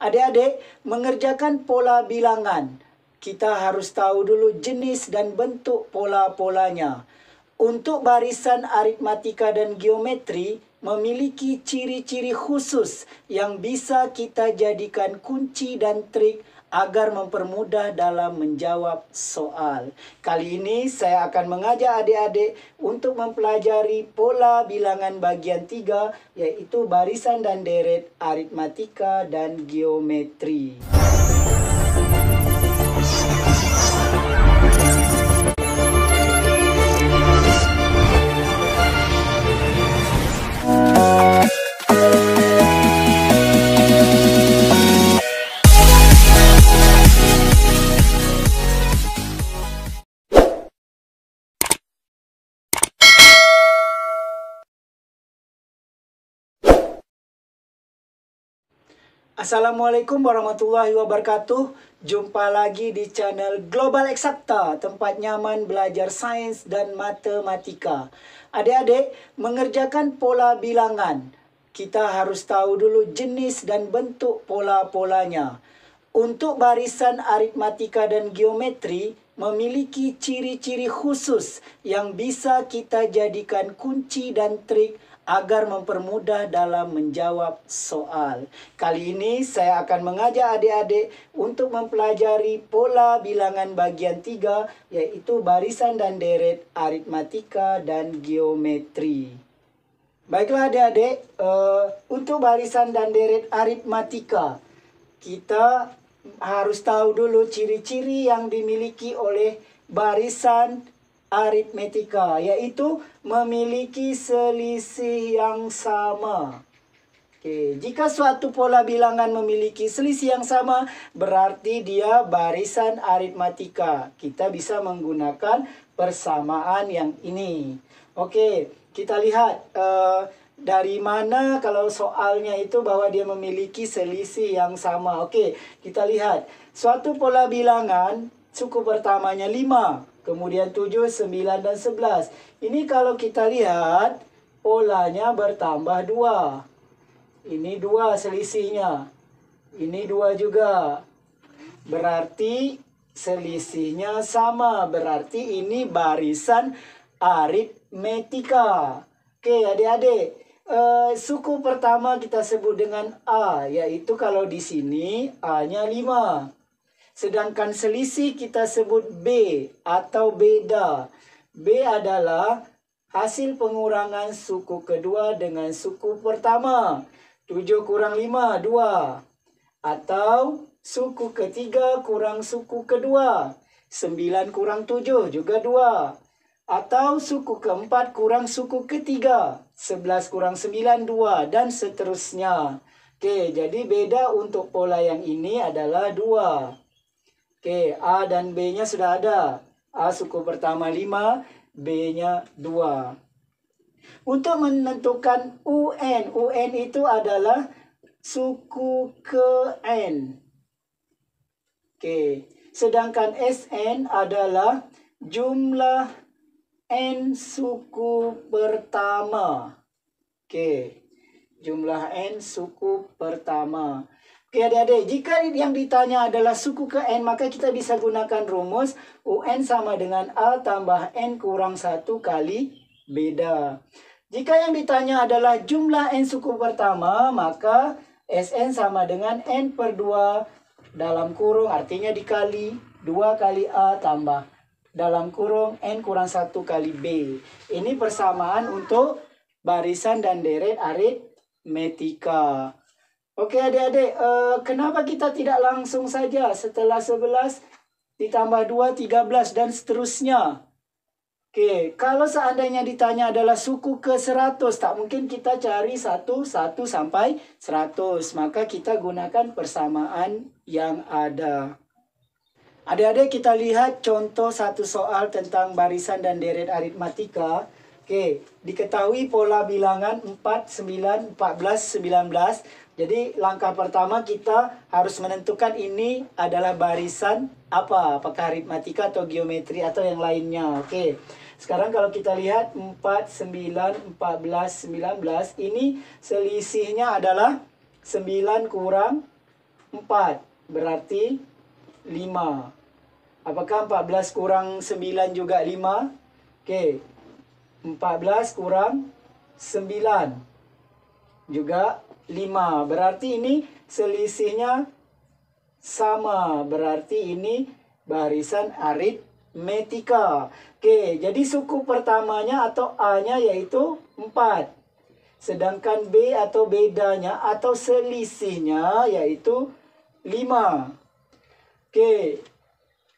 Adik-adik, mengerjakan pola bilangan, kita harus tahu dulu jenis dan bentuk pola-polanya. Untuk barisan aritmatika dan geometri, memiliki ciri-ciri khusus yang bisa kita jadikan kunci dan trik agar mempermudah dalam menjawab soal. Kali ini saya akan mengajak adik-adik untuk mempelajari pola bilangan bagian 3, yaitu barisan dan deret aritmatika dan geometri. Assalamualaikum warahmatullahi wabarakatuh. Jumpa lagi di channel Global Eksakta, tempat nyaman belajar sains dan matematika. Adik-adik, mengerjakan pola bilangan, kita harus tahu dulu jenis dan bentuk pola-polanya. Untuk barisan aritmatika dan geometri, memiliki ciri-ciri khusus yang bisa kita jadikan kunci dan trik agar mempermudah dalam menjawab soal. Kali ini saya akan mengajak adik-adik untuk mempelajari pola bilangan bagian 3, yaitu barisan dan deret aritmatika dan geometri. Baiklah adik-adik, untuk barisan dan deret aritmatika, kita harus tahu dulu ciri-ciri yang dimiliki oleh barisan aritmatika, yaitu memiliki selisih yang sama. Jika suatu pola bilangan memiliki selisih yang sama, berarti dia barisan aritmatika. Kita bisa menggunakan persamaan yang ini. Kita lihat dari mana kalau soalnya itu bahwa dia memiliki selisih yang sama. Kita lihat suatu pola bilangan suku pertamanya 5. Kemudian 7, 9, dan 11. Ini kalau kita lihat, polanya bertambah 2. Ini 2 selisihnya. Ini 2 juga. Berarti selisihnya sama. Berarti ini barisan aritmatika. Adik-adik. Suku pertama kita sebut dengan A. Yaitu kalau di sini A-nya 5. Sedangkan selisih kita sebut B atau beda. B adalah hasil pengurangan suku kedua dengan suku pertama. 7 kurang 5, 2. Atau suku ketiga kurang suku kedua. 9 kurang 7 juga 2. Atau suku keempat kurang suku ketiga. 11 kurang 9, 2. Dan seterusnya. Jadi beda untuk pola yang ini adalah 2. A dan B-nya sudah ada. A suku pertama 5, B-nya 2. Untuk menentukan UN, UN itu adalah suku ke N. Sedangkan SN adalah jumlah N suku pertama. Jumlah N suku pertama. Adik-adik, jika yang ditanya adalah suku ke N, maka kita bisa gunakan rumus UN sama dengan A tambah N kurang 1 kali beda. Jika yang ditanya adalah jumlah N suku pertama, maka SN sama dengan N per 2 dalam kurung, artinya dikali 2 kali A tambah dalam kurung N kurang 1 kali B. Ini persamaan untuk barisan dan deret aritmatika. Adik-adik, kenapa kita tidak langsung saja setelah 11 ditambah 2, 13 dan seterusnya? Kalau seandainya ditanya adalah suku ke 100, tak mungkin kita cari 1 sampai 100. Maka kita gunakan persamaan yang ada. Adik-adik, kita lihat contoh satu soal tentang barisan dan deret aritmatika. Diketahui pola bilangan 4, 9, 14, 19. Jadi langkah pertama kita harus menentukan ini adalah barisan apa? Apakah aritmatika atau geometri atau yang lainnya. Sekarang kalau kita lihat 4, 9, 14, 19. Ini selisihnya adalah 9 kurang 4. Berarti 5. Apakah 14 kurang 9 juga 5? Oke. 14 kurang 9 juga 5. Berarti ini selisihnya sama. Berarti ini barisan aritmetika. Oke, jadi suku pertamanya atau A-nya yaitu 4. Sedangkan B atau bedanya atau selisihnya yaitu 5. Oke,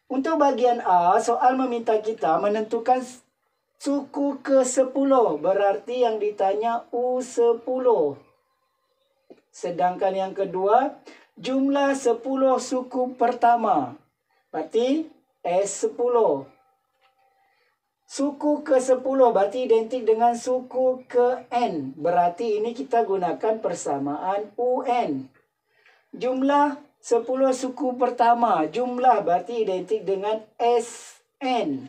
untuk bagian A, soal meminta kita menentukan suku ke-10. Berarti yang ditanya U10. Sedangkan yang kedua, jumlah 10 suku pertama. Berarti S10. Suku ke-10 berarti identik dengan suku ke-N. Berarti ini kita gunakan persamaan UN. Jumlah 10 suku pertama. Jumlah berarti identik dengan SN.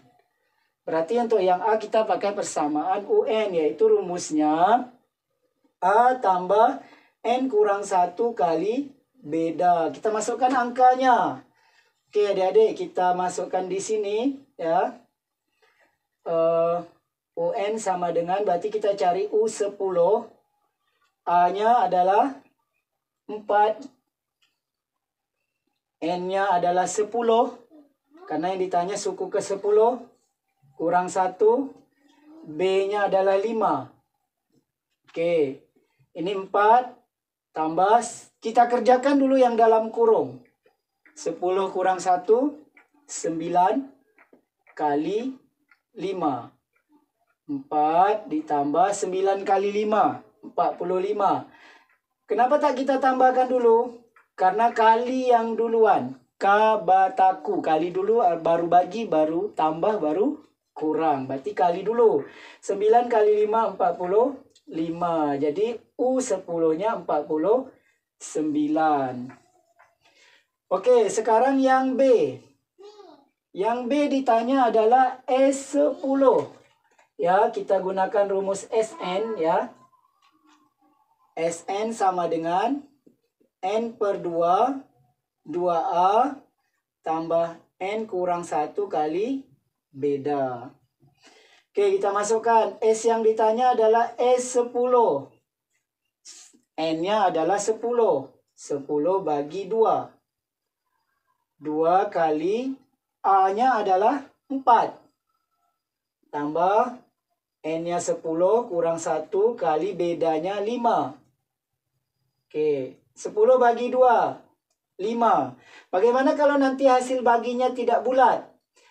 Berarti untuk yang A kita pakai persamaan UN. Yaitu rumusnya A tambah N kurang 1 kali beda. Kita masukkan angkanya. Oke adik-adik, kita masukkan di sini ya. UN sama dengan, berarti kita cari U10. A-nya adalah 4. N-nya adalah 10. Karena yang ditanya suku ke-10. Kurang 1. B-nya adalah 5. Oke. Ini 4. Tambah. Kita kerjakan dulu yang dalam kurung. 10 kurang 1. 9 kali 5. 4 ditambah 9 kali 5. 45. Kenapa tak kita tambahkan dulu? Karena kali yang duluan. Kabataku. Kali dulu, baru bagi, baru tambah, baru kurang. Berarti kali dulu. 9 kali 5, 45. Jadi U10-nya 49. Oke, sekarang yang B. Yang B ditanya adalah S10. Ya, kita gunakan rumus SN ya. SN sama dengan N per 2, 2A tambah N kurang 1 kali beda. Oke, kita masukkan. S yang ditanya adalah S10. N-nya adalah 10. 10 bagi 2. 2 kali A-nya adalah 4. Tambah N-nya 10 kurang 1 kali bedanya 5. Oke, 10 bagi 2. 5. Bagaimana kalau nanti hasil baginya tidak bulat?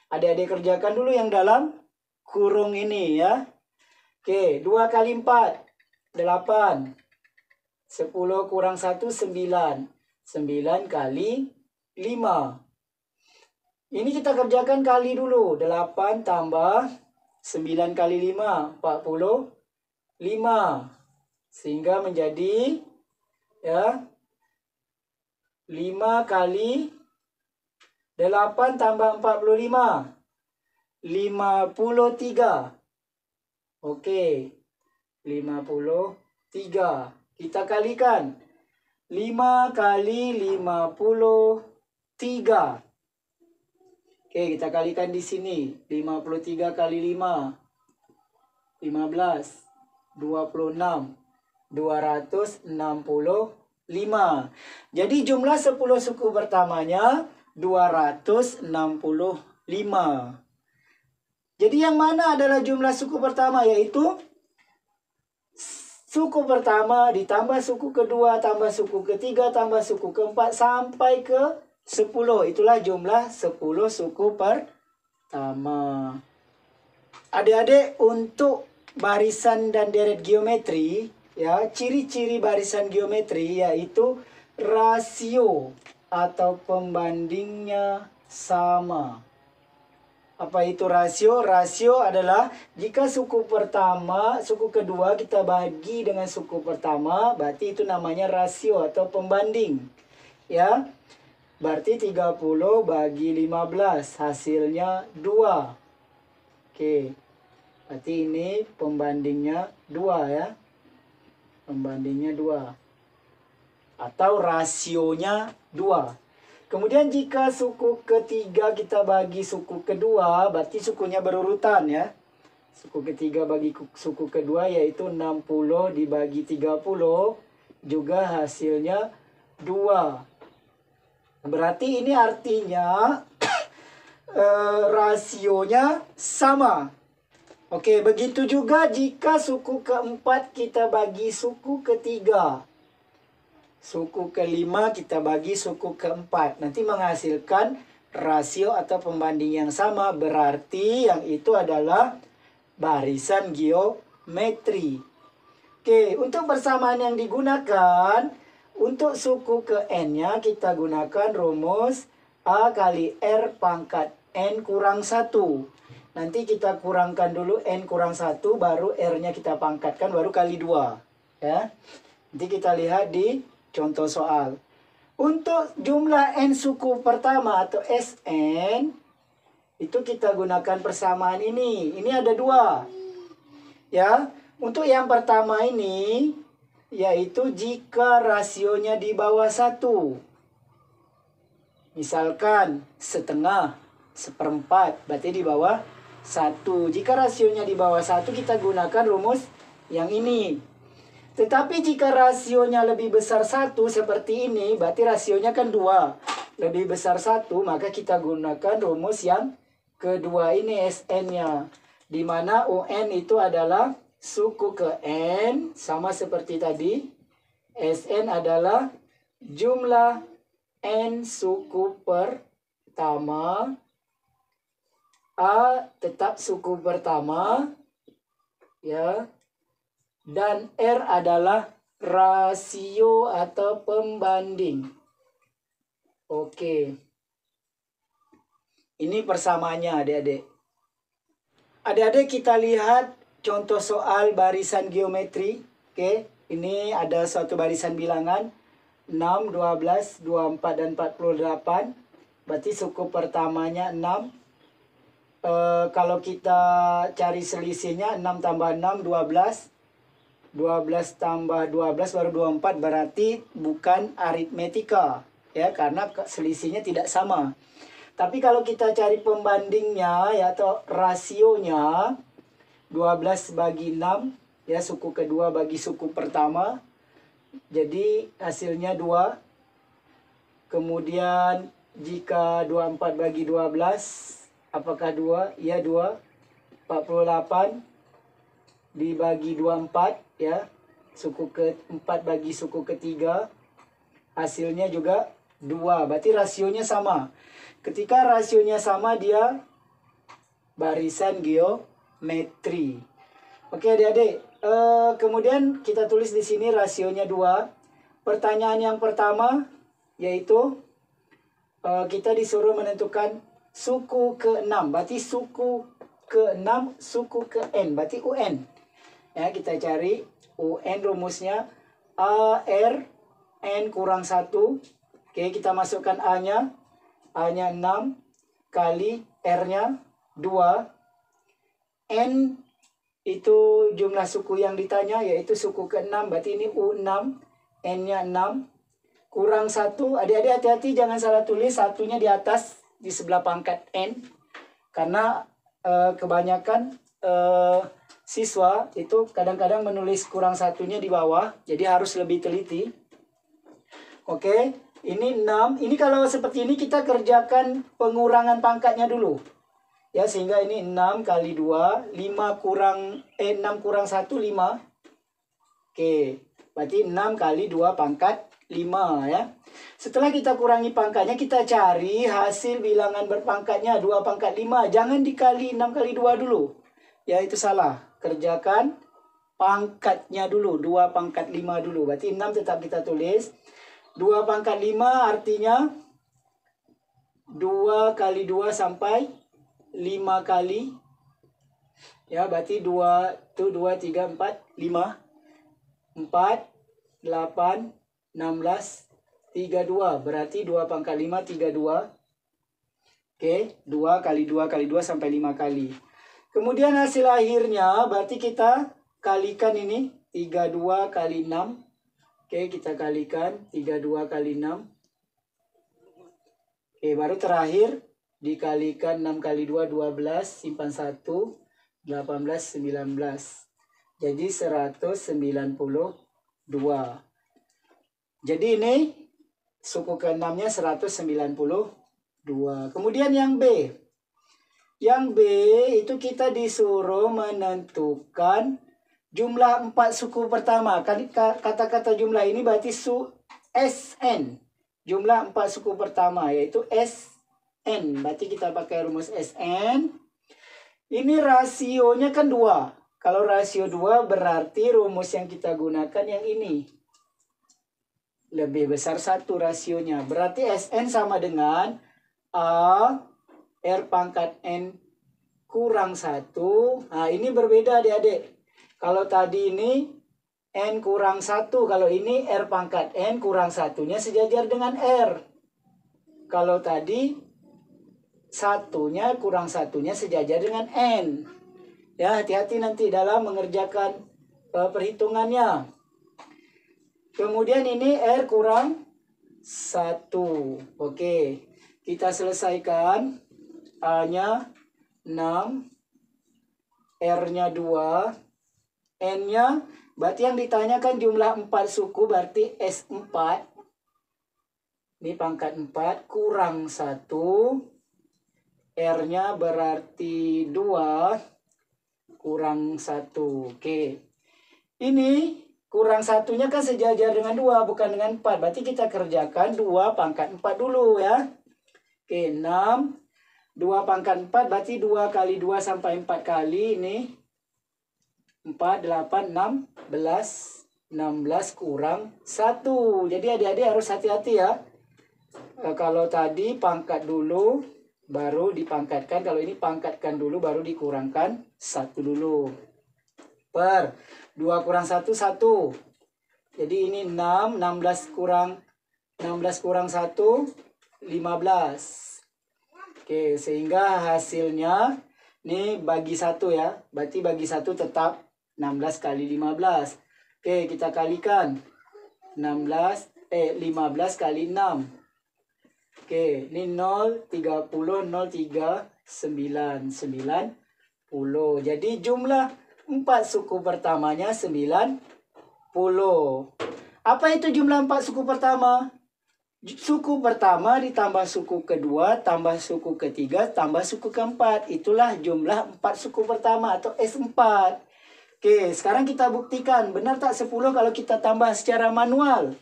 Adik-adik kerjakan dulu yang dalam kurung ini ya. Oke, 2 kali 4. 8. 10 kurang 1, 9. 9 kali 5. Ini kita kerjakan kali dulu. 8 tambah 9 kali 5. 45. Sehingga menjadi ya 5 kali 8 tambah 45. 53. Oke. 53. Kita kalikan. 5 kali 53. Oke, kita kalikan di sini. 53 kali 5. 15. 26. 265. Jadi jumlah 10 suku pertamanya 265. Jadi yang mana adalah jumlah suku pertama? Yaitu suku pertama ditambah suku kedua, tambah suku ketiga, tambah suku keempat, sampai ke 10. Itulah jumlah 10 suku pertama. Adik-adik, untuk barisan dan deret geometri, ya, ciri-ciri barisan geometri yaitu rasio atau pembandingnya sama. Apa itu rasio? Rasio adalah jika suku pertama, suku kedua kita bagi dengan suku pertama, berarti itu namanya rasio atau pembanding. Ya. Berarti 30 bagi 15, hasilnya 2. Oke. Berarti ini pembandingnya 2 ya. Pembandingnya 2. atau rasionya 2. Kemudian jika suku ketiga kita bagi suku kedua, berarti sukunya berurutan ya. Suku ketiga bagi suku kedua yaitu 60 dibagi 30, juga hasilnya 2. Berarti ini artinya rasionya sama. Oke, begitu juga jika suku keempat kita bagi suku ketiga. Suku kelima kita bagi suku keempat. Nanti menghasilkan rasio atau pembanding yang sama. Berarti yang itu adalah barisan geometri. Oke, untuk persamaan yang digunakan, untuk suku ke N-nya kita gunakan rumus A kali R pangkat N kurang 1. Nanti kita kurangkan dulu N kurang 1, baru R-nya kita pangkatkan, baru kali 2. Ya. Nanti kita lihat di contoh soal. Untuk jumlah N suku pertama atau Sn, itu kita gunakan persamaan ini. Ini ada 2. Ya, untuk yang pertama ini, yaitu jika rasionya di bawah 1. Misalkan setengah, seperempat, berarti di bawah 1. Jika rasionya di bawah 1, kita gunakan rumus yang ini. Tetapi jika rasionya lebih besar 1 seperti ini, berarti rasionya kan 2. Lebih besar 1, maka kita gunakan rumus yang kedua ini Sn-nya. Di mana Un itu adalah suku ke N, sama seperti tadi. Sn adalah jumlah N suku pertama. A tetap suku pertama. Ya. Dan R adalah rasio atau pembanding. Oke. Ini persamaannya adik-adik. Adik-adik kita lihat contoh soal barisan geometri. Oke. Ini ada suatu barisan bilangan 6, 12, 24, dan 48. Berarti suku pertamanya 6. Kalau kita cari selisihnya 6 tambah 6, 12. 12 tambah 12 baru 24, berarti bukan aritmetika ya, karena selisihnya tidak sama. Tapi kalau kita cari pembandingnya ya, atau rasionya 12 bagi 6 ya, suku kedua bagi suku pertama, jadi hasilnya 2. Kemudian jika 24 bagi 12, apakah 2? Iya 2. 48 dibagi 24 ya, suku keempat bagi suku ketiga, hasilnya juga 2. Berarti rasionya sama. Ketika rasionya sama, dia barisan geometri. Oke adik-adik, kemudian kita tulis di sini rasionya 2. Pertanyaan yang pertama yaitu kita disuruh menentukan suku ke-6. Berarti suku ke-6, suku ke N, berarti UN. Ya, kita cari UN, rumusnya AR N kurang 1. Oke, kita masukkan A-nya. A-nya 6 kali R-nya 2. N itu jumlah suku yang ditanya, yaitu suku ke-6. Berarti ini U6. N-nya 6. Kurang 1. Adik-adik hati-hati, jangan salah tulis. Satunya di atas, di sebelah pangkat N. Karena kebanyakan siswa itu kadang-kadang menulis kurang satunya di bawah, jadi harus lebih teliti. Oke, ini 6. Ini kalau seperti ini kita kerjakan pengurangan pangkatnya dulu. Ya, sehingga ini 6 kali 2, 6 kurang 1, 5. Oke, berarti 6 kali 2 pangkat 5 ya. Setelah kita kurangi pangkatnya, kita cari hasil bilangan berpangkatnya 2 pangkat 5. Jangan dikali 6 kali 2 dulu. Ya, itu salah. Kerjakan pangkatnya dulu, 2 pangkat 5 dulu. Berarti 6 tetap kita tulis. 2 pangkat 5 artinya 2 kali 2 sampai 5 kali. Ya, berarti 2, itu 2, 3, 4, 5. 4, 8, 16, 32. Berarti 2 pangkat 5, 32. Oke, 2 kali 2 kali 2 sampai 5 kali. Kemudian hasil akhirnya berarti kita kalikan ini 32 kali 6. Oke, kita kalikan 32 kali 6. Oke, baru terakhir dikalikan 6 kali 2, 12, simpan 1, 18, 19. Jadi 192. Jadi ini suku ke-6-nya 192. Kemudian yang B. Yang B itu kita disuruh menentukan jumlah 4 suku pertama. Kata-kata jumlah ini berarti SN. Jumlah 4 suku pertama yaitu SN. Berarti kita pakai rumus SN. Ini rasionya kan 2. Kalau rasio 2 berarti rumus yang kita gunakan yang ini. Lebih besar 1 rasionya. Berarti SN sama dengan A R pangkat N kurang 1. Nah, ini berbeda adik-adik. Kalau tadi ini N kurang 1. Kalau ini R pangkat N kurang 1-nya sejajar dengan R. Kalau tadi 1-nya kurang 1-nya sejajar dengan N. Ya, hati-hati nanti dalam mengerjakan perhitungannya. Kemudian ini R kurang 1. Oke, kita selesaikan. A-nya 6, R-nya 2, N-nya, berarti yang ditanyakan jumlah 4 suku, berarti S4. Ini pangkat 4, kurang 1. R-nya berarti 2, kurang 1. Oke. Ini kurang 1-nya kan sejajar dengan 2, bukan dengan 4. Berarti kita kerjakan 2 pangkat 4 dulu ya. Oke, 6. 2 pangkat 4 berarti 2 kali 2 sampai 4 kali ini 4, 8, 16 kurang 1. Jadi adik-adik harus hati-hati ya. Kalau tadi pangkat dulu baru dipangkatkan, kalau ini pangkatkan dulu baru dikurangkan 1 dulu. Per 2 kurang 1, 1. Jadi ini 6, 16 kurang 1, 15. Oke, sehingga hasilnya ini bagi 1 ya. Berarti bagi 1 tetap 16 kali 15. Oke, kita kalikan. 15 kali 6. Oke, ini 0, 30, 0, 3, 9. 90. Jadi jumlah 4 suku pertamanya 90. Apa itu jumlah 4 suku pertama? Suku pertama ditambah suku kedua, tambah suku ketiga, tambah suku keempat. Itulah jumlah 4 suku pertama atau S4. Oke, sekarang kita buktikan. Benar tak 10 kalau kita tambah secara manual?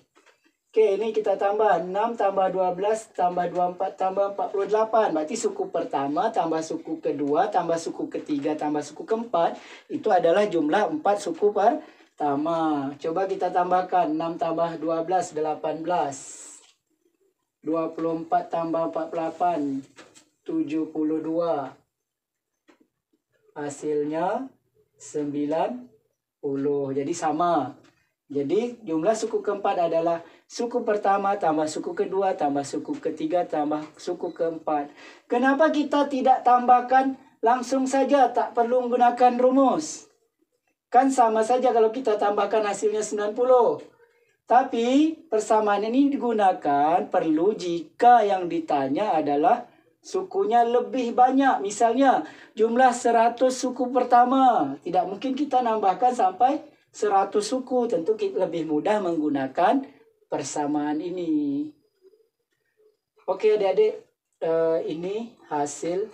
Oke, ini kita tambah 6, tambah 12, tambah 24, tambah 48. Berarti suku pertama, tambah suku kedua, tambah suku ketiga, tambah suku keempat. Itu adalah jumlah 4 suku pertama. Coba kita tambahkan. 6 tambah 12, 18. 24 tambah 48, 72. Hasilnya 90. Jadi sama. Jadi jumlah suku keempat adalah suku pertama tambah suku kedua tambah suku ketiga tambah suku keempat. Kenapa kita tidak tambahkan langsung saja, tak perlu menggunakan rumus? Kan sama saja kalau kita tambahkan hasilnya 90. Tapi persamaan ini digunakan perlu jika yang ditanya adalah sukunya lebih banyak. Misalnya jumlah 100 suku pertama. Tidak mungkin kita nambahkan sampai 100 suku. Tentu lebih mudah menggunakan persamaan ini. Oke adik-adik, ini hasil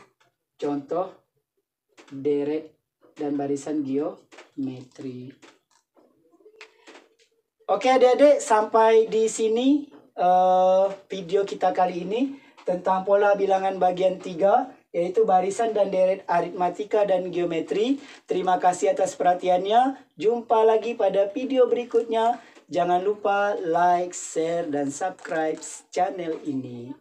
contoh deret dan barisan geometri. Oke adik-adik, sampai di sini video kita kali ini tentang pola bilangan bagian 3, yaitu barisan dan deret aritmatika dan geometri. Terima kasih atas perhatiannya. Jumpa lagi pada video berikutnya. Jangan lupa like, share, dan subscribe channel ini.